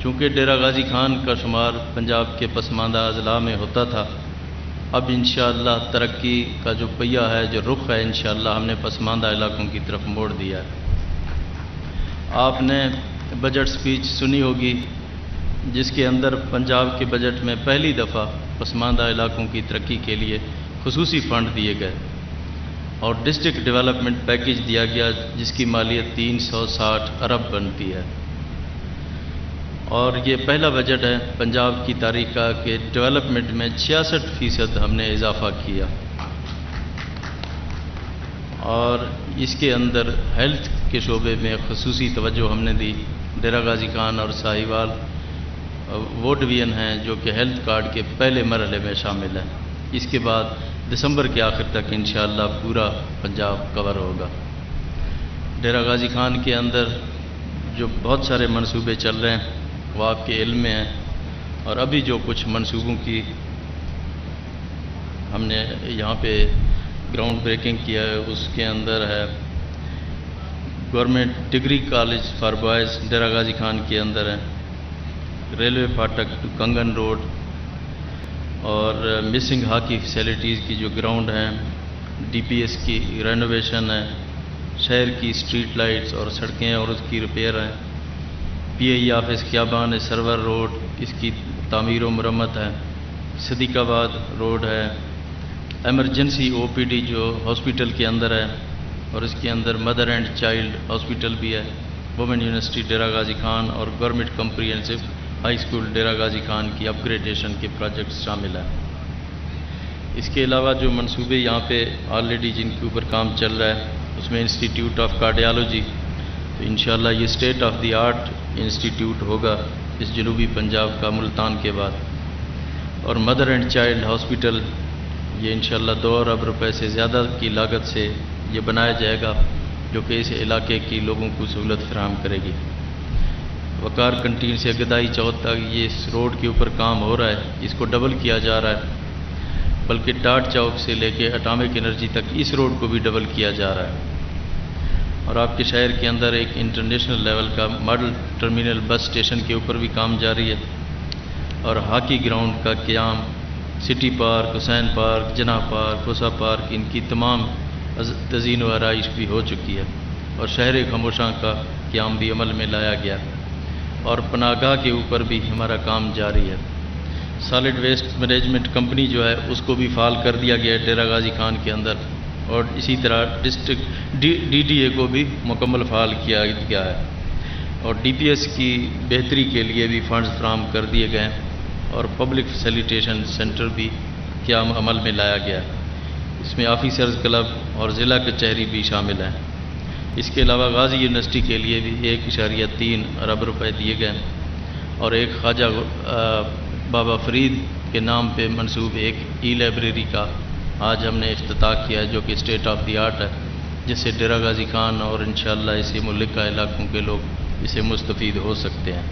چونکہ ڈیرہ غازی خان کا شمار پنجاب کے پسماندہ اضلاع میں ہوتا تھا، اب انشاءاللہ ترقی کا جو پہیہ ہے، جو رخ ہے، انشاءاللہ ہم نے پسماندہ علاقوں کی طرف موڑ دیا ہے۔ آپ نے بجٹ سپیچ سنی ہوگی، جس کے اندر پنجاب کے بجٹ میں پہلی دفعہ پسماندہ علاقوں کی ترقی کے لیے خصوصی فنڈ دیے گئے اور ڈسٹرکٹ ڈیولپمنٹ پیکیج دیا گیا، جس کی مالیت 360 ارب بنتی ہے۔ اور یہ پہلا بجٹ ہے پنجاب کی تاریخ کا کہ ڈیولپمنٹ میں 66% ہم نے اضافہ کیا، اور اس کے اندر ہیلتھ کے شعبے میں خصوصی توجہ ہم نے دی۔ ڈیرہ غازی خان اور ساہیوال وہ ڈویژن ہیں جو کہ ہیلتھ کارڈ کے پہلے مرحلے میں شامل ہیں۔ اس کے بعد دسمبر کے آخر تک انشاءاللہ پورا پنجاب کور ہوگا۔ ڈیرہ غازی خان کے اندر جو بہت سارے منصوبے چل رہے ہیں وہ آپ کے علم میں ہیں، اور ابھی جو کچھ منصوبوں کی ہم نے یہاں پہ گراؤنڈ بریکنگ کیا ہے، اس کے اندر ہے government degree college for boys Dera Ghazi Khan کے اندر ہے، ریلوے فاٹک ٹو کنگن روڈ، اور مسنگ ہاکی فیسلٹیز کی جو گراؤنڈ ہیں، ڈی پی ایس کی رینوویشن ہے، شہر کی اسٹریٹ لائٹس اور سڑکیں اور اس کی ریپیئر ہیں، پی آئی آفس خیابان سرور روڈ، اس کی تعمیر و مرمت ہے، صدیق آباد روڈ ہے، ایمرجنسی او پی ڈی جو ہاسپٹل کے اندر ہے، اور اس کے اندر مدر اینڈ چائلڈ ہاسپٹل بھی ہے، وومن یونیورسٹی ڈیرہ غازی خان اور گورنمنٹ کمپریہنسو ہائی اسکول ڈیرہ غازی خان کی اپ گریڈیشن کے پروجیکٹس شامل ہیں۔ اس کے علاوہ جو منصوبے یہاں پہ آلریڈی جن کے اوپر کام چل رہا ہے، اس میں انسٹیٹیوٹ آف کارڈیالوجی، تو انشاءاللہ یہ state of the art institute ہوگا اس جنوبی پنجاب کا ملتان کے بعد، اور مدر اینڈ چائلڈ ہاسپٹل یہ انشاءاللہ 2 ارب روپے سے زیادہ کی لاگت سے یہ بنایا جائے گا، جو کہ اس علاقے کی لوگوں کو سہولت فراہم کرے گی۔ وقار کنٹین سے گدائی چوک تک یہ اس روڈ کے اوپر کام ہو رہا ہے، اس کو ڈبل کیا جا رہا ہے، بلکہ ٹاٹ چوک سے لے کے اٹامک انرجی تک اس روڈ کو بھی ڈبل کیا جا رہا ہے۔ اور آپ کے شہر کے اندر ایک انٹرنیشنل لیول کا ماڈل ٹرمینل بس اسٹیشن کے اوپر بھی کام جاری ہے، اور ہاکی گراؤنڈ کا قیام، سٹی پارک، حسین پارک، جناح پارک، کوسا پارک، ان کی تمام تزئین و آرائش بھی ہو چکی ہے، اور شہر خاموشاں کا قیام بھی عمل میں لایا گیا، اور پناہ گاہ کے اوپر بھی ہمارا کام جاری ہے۔ سالڈ ویسٹ مینجمنٹ کمپنی جو ہے اس کو بھی فعال کر دیا گیا ہے ڈیرہ غازی خان کے اندر، اور اسی طرح ڈسٹرکٹ ڈی ڈی اے کو بھی مکمل فعال کیا گیا ہے، اور ڈی پی ایس کی بہتری کے لیے بھی فنڈز فراہم کر دیے گئے ہیں، اور پبلک فیسیلیٹیشن سینٹر بھی قیام عمل میں لایا گیا ہے۔ اس میں آفیسرز کلب اور ضلع کچہری بھی شامل ہیں۔ اس کے علاوہ غازی یونیورسٹی کے لیے بھی 1.3 ارب روپے دیے گئے، اور ایک خواجہ بابا فرید کے نام پہ منسوب ایک ای لائبریری کا آج ہم نے افتتاح کیا ہے، جو کہ اسٹیٹ آف دی آرٹ ہے، جس سے ڈیرہ غازی خان اور انشاءاللہ اسی ملک کا علاقوں کے لوگ اسے مستفید ہو سکتے ہیں۔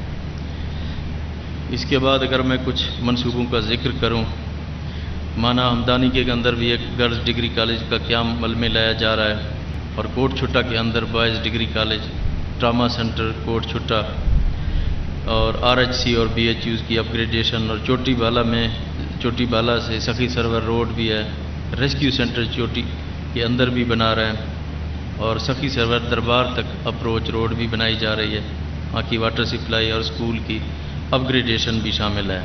اس کے بعد اگر میں کچھ منصوبوں کا ذکر کروں، مانا ہمدانی کے اندر بھی ایک گرلز ڈگری کالج کا قیام عمل میں لایا جا رہا ہے، اور کوٹ چھٹا کے اندر boys degree college, trauma centre Kot Chutta, اور آر ایچ سی اور بی ایچ یوز کی اپ گریڈیشن، اور چوٹی بالا میں چوٹی بالا سے سخی سرور روڈ بھی ہے، ریسکیو سینٹر چوٹی کے اندر بھی بنا رہے ہیں، اور سخی سرور دربار تک اپروچ روڈ بھی بنائی جا رہی ہے، وہاں کی واٹر سپلائی اور اسکول کی اپ گریڈیشن بھی شامل ہے۔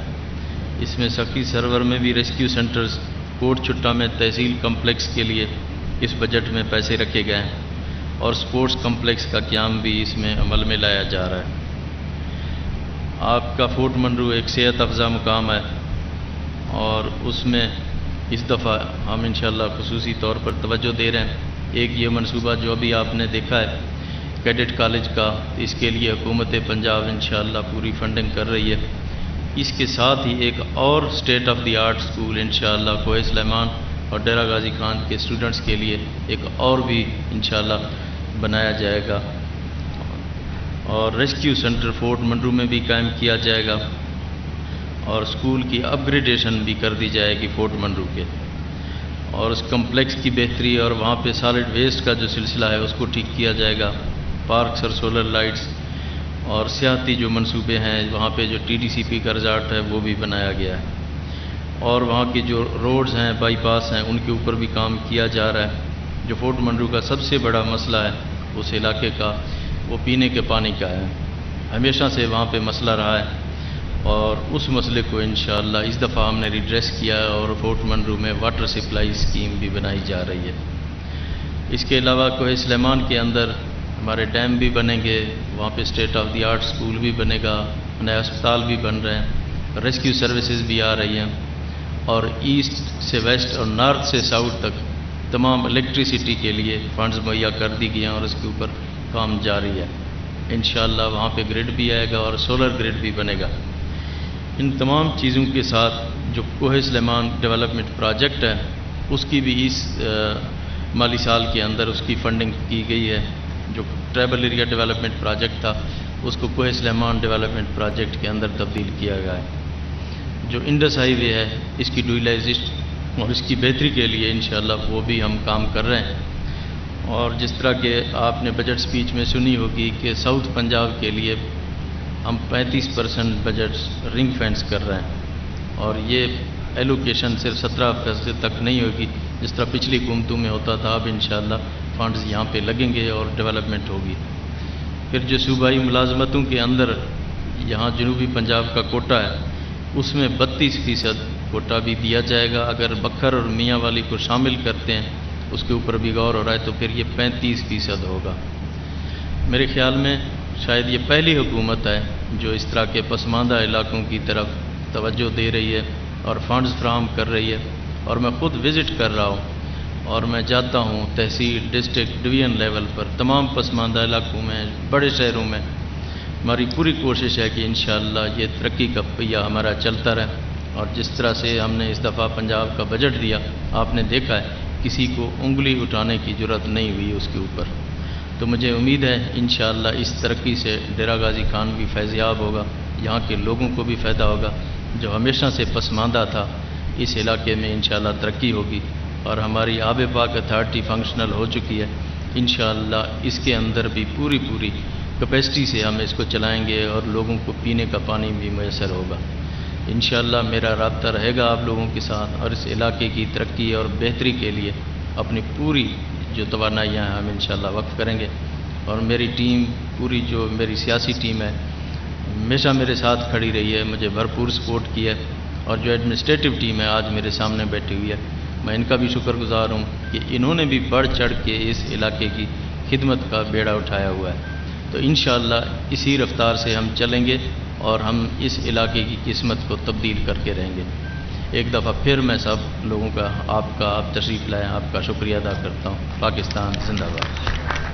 اس میں سخی سرور میں بھی ریسکیو سینٹرز، کوٹ چھٹا میں تحصیل کمپلیکس کے لیے اس بجٹ میں پیسے رکھے گئے ہیں، اور سپورٹس کمپلیکس کا قیام بھی اس میں عمل میں لایا جا رہا ہے۔ آپ کا فورٹ منرو ایک صحت افزا مقام ہے، اور اس میں اس دفعہ ہم انشاءاللہ خصوصی طور پر توجہ دے رہے ہیں۔ ایک یہ منصوبہ جو ابھی آپ نے دیکھا ہے کیڈٹ کالج کا، اس کے لیے حکومت پنجاب انشاءاللہ پوری فنڈنگ کر رہی ہے۔ اس کے ساتھ ہی ایک اور state of the art school انشاءاللہ کوہ سلیمان اور ڈیرہ غازی خان کے اسٹوڈنٹس کے لیے ایک اور بھی انشاءاللہ بنایا جائے گا، اور ریسکیو سینٹر فورٹ منرو میں بھی قائم کیا جائے گا، اور اسکول کی اپ گریڈیشن بھی کر دی جائے گی فورٹ منرو کے، اور اس کمپلیکس کی بہتری اور وہاں پہ سالڈ ویسٹ کا جو سلسلہ ہے اس کو ٹھیک کیا جائے گا، پارکس اور سولر لائٹس اور سیاحتی جو منصوبے ہیں وہاں پہ جو TDCP کا ریزارٹ ہے وہ بھی بنایا گیا ہے، اور وہاں کی جو روڈز ہیں بائی پاس ہیں ان کے اوپر بھی کام کیا جا رہا ہے۔ جو فورٹ منرو کا سب سے بڑا مسئلہ ہے اس علاقے کا، وہ پینے کے پانی کا ہے، ہمیشہ سے وہاں پہ مسئلہ رہا ہے، اور اس مسئلے کو انشاءاللہ اس دفعہ ہم نے ریڈریس کیا ہے، اور فورٹ منرو میں واٹر سپلائی اسکیم بھی بنائی جا رہی ہے۔ اس کے علاوہ کوہ سلیمان کے اندر ہمارے ڈیم بھی بنیں گے، وہاں پہ state of the art school بھی بنے گا، نیا اسپتال بھی بن رہے ہیں، ریسکیو سروسز بھی آ رہی ہیں، اور ایسٹ سے ویسٹ اور نارتھ سے ساؤتھ تک تمام الیکٹریسٹی کے لیے فنڈز مہیا کر دی گئی ہیں، اور اس کے اوپر کام جاری ہے۔ انشاءاللہ وہاں پہ گریڈ بھی آئے گا اور سولر گریڈ بھی بنے گا۔ ان تمام چیزوں کے ساتھ جو کوہ سلیمان ڈیولپمنٹ پروجیکٹ ہے اس کی بھی اس مالی سال کے اندر اس کی فنڈنگ کی گئی ہے۔ جو ٹرائبل ایریا ڈیولپمنٹ پروجیکٹ تھا اس کو کوہ سلیمان ڈیولپمنٹ پروجیکٹ کے اندر تبدیل کیا گیا ہے۔ جو انڈس ہائی وے ہے اس کی ڈویلائزیشن اور اس کی بہتری کے لیے انشاءاللہ وہ بھی ہم کام کر رہے ہیں، اور جس طرح کہ آپ نے بجٹ سپیچ میں سنی ہوگی کہ ساؤتھ پنجاب کے لیے ہم 35% بجٹ رنگ فینس کر رہے ہیں، اور یہ ایلوکیشن صرف 17% تک نہیں ہوگی جس طرح پچھلی حکومتوں میں ہوتا تھا۔ اب انشاءاللہ فنڈز یہاں پہ لگیں گے اور ڈیولپمنٹ ہوگی۔ پھر جو صوبائی ملازمتوں کے اندر یہاں جنوبی پنجاب کا کوٹا ہے اس میں 32% کوٹا بھی دیا جائے گا۔ اگر بکھر اور میاں والی کو شامل کرتے ہیں اس کے اوپر بھی غور ہو رہا ہے تو پھر یہ 35% ہوگا۔ میرے خیال میں شاید یہ پہلی حکومت ہے جو اس طرح کے پسماندہ علاقوں کی طرف توجہ دے رہی ہے اور فنڈز فراہم کر رہی ہے، اور میں خود وزٹ کر رہا ہوں اور میں جاتا ہوں تحصیل، ڈسٹرکٹ، ڈویژن لیول پر تمام پسماندہ علاقوں میں، بڑے شہروں میں۔ ہماری پوری کوشش ہے کہ انشاءاللہ یہ ترقی کا پہیہ ہمارا چلتا رہے، اور جس طرح سے ہم نے اس دفعہ پنجاب کا بجٹ دیا آپ نے دیکھا ہے کسی کو انگلی اٹھانے کی جرات نہیں ہوئی اس کے اوپر۔ تو مجھے امید ہے انشاءاللہ اس ترقی سے ڈیرہ غازی خان بھی فیضیاب ہوگا، یہاں کے لوگوں کو بھی فائدہ ہوگا، جو ہمیشہ سے پسماندہ تھا اس علاقے میں انشاءاللہ ترقی ہوگی، اور ہماری آب پاک اتھارٹی فنکشنل ہو چکی ہے۔ انشاءاللہ اس کے اندر بھی پوری کیپیسٹی سے ہم اس کو چلائیں گے اور لوگوں کو پینے کا پانی بھی میسر ہوگا۔ انشاءاللہ میرا رابطہ رہے گا آپ لوگوں کے ساتھ، اور اس علاقے کی ترقی اور بہتری کے لیے اپنی پوری جو توانائیاں ہیں ہم انشاءاللہ وقف کریں گے، اور میری ٹیم پوری جو میری سیاسی ٹیم ہے ہمیشہ میرے ساتھ کھڑی رہی ہے، مجھے بھرپور سپورٹ کی ہے، اور جو ایڈمنسٹریٹو ٹیم ہے آج میرے سامنے بیٹھی ہوئی ہے میں ان کا بھی شکر گزار ہوں کہ انہوں نے بھی بڑھ چڑھ کے اس علاقے کی خدمت کا بیڑا اٹھایا ہوا ہے۔ تو انشاءاللہ اسی رفتار سے ہم چلیں گے اور ہم اس علاقے کی قسمت کو تبدیل کر کے رہیں گے۔ ایک دفعہ پھر میں سب لوگوں کا آپ تشریف لائیں، آپ کا شکریہ ادا کرتا ہوں۔ پاکستان زندہ باد۔